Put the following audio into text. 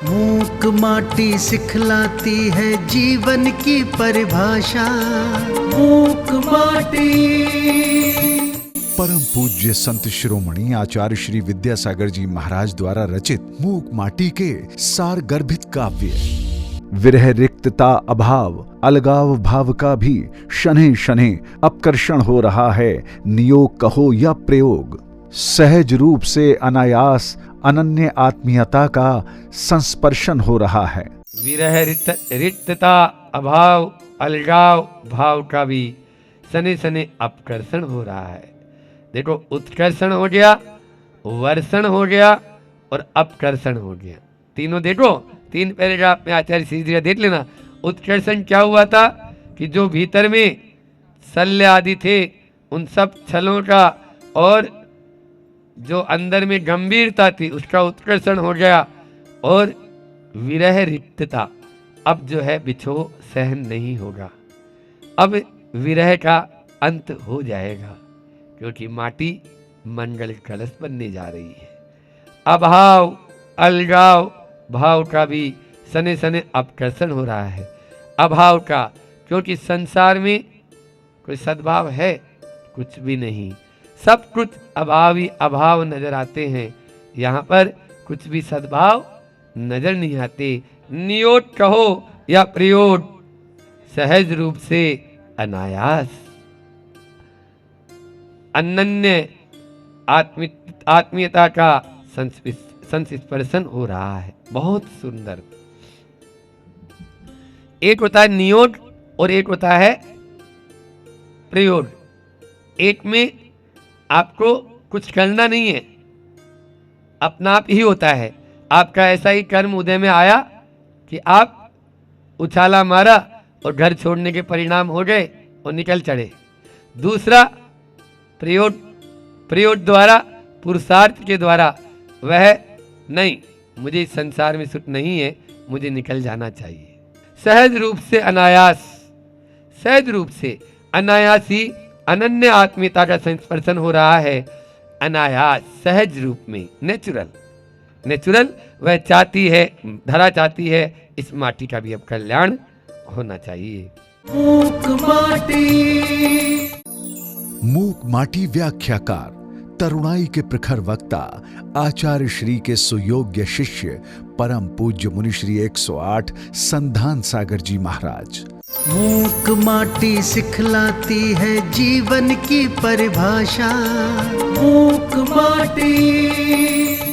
मूक माटी सिखलाती है जीवन की परिभाषा। मूक माटी। परम पूज्य संत शिरोमणि आचार्य श्री विद्यासागर जी महाराज द्वारा रचित मूक माटी के सार गर्भित काव्य। विरह रिक्तता अभाव अलगाव भाव का भी शनैः शनैः अपकर्षण हो रहा है, नियोग कहो या प्रयोग। सहज रूप से अनायास अनन्य आत्मीयता का संस्पर्शन हो रहा है। विरह रिक्तता अभाव अलगाव भाव का भी सने सने अपकर्षण हो रहा है। देखो, उत्कर्षण हो गया, वर्षण हो गया और अपकर्षण हो गया। तीनों देखो, 3 पैराग्राफ में आचार्य श्री जी का देख लेना। उत्कर्षण क्या हुआ था कि जो भीतर में शल्य आदि थे उन सब छलों का और जो अंदर में गंभीरता थी उसका उत्कर्षण हो गया। और विरह रिक्तता, अब जो है बिछोह सहन नहीं होगा, अब विरह का अंत हो जाएगा, क्योंकि माटी मंगल कलश बनने जा रही है। अभाव अलगाव भाव का भी सने सने अपकर्षण हो रहा है। अभाव का, क्योंकि संसार में कोई सद्भाव है कुछ भी नहीं, सब कुछ अभाव ही अभाव नजर आते हैं। यहाँ पर कुछ भी सद्भाव नजर नहीं आते। नियोग कहो या प्रयोग, सहज रूप से अनायास अनन्य आत्मीयता का संस्पर्शन हो रहा है। बहुत सुंदर। एक होता है नियोग और एक होता है प्रयोग। एक में आपको कुछ करना नहीं है, अपना आप ही होता है। आपका ऐसा ही कर्म उदय में आया कि आप उछाला मारा और घर छोड़ने के परिणाम हो गए और निकल चढ़े। दूसरा प्रयोग द्वारा, पुरुषार्थ के द्वारा, वह नहीं, मुझे इस संसार में सुख नहीं है, मुझे निकल जाना चाहिए। सहज रूप से अनायास, सहज रूप से अनायास ही अनन्य आत्मीयता का संस्पर्शन हो रहा है। अनायास सहज रूप में, नेचुरल वह चाहती है, धरा चाहती है इस माटी का भी अब कल्याण होना चाहिए। मूक माटी। मूक माटी व्याख्याकार, तरुणाई के प्रखर वक्ता, आचार्य श्री के सुयोग्य शिष्य, परम पूज्य मुनि श्री 108 संधान सागर जी महाराज। मूक माटी सिखलाती है जीवन की परिभाषा। मूक माटी।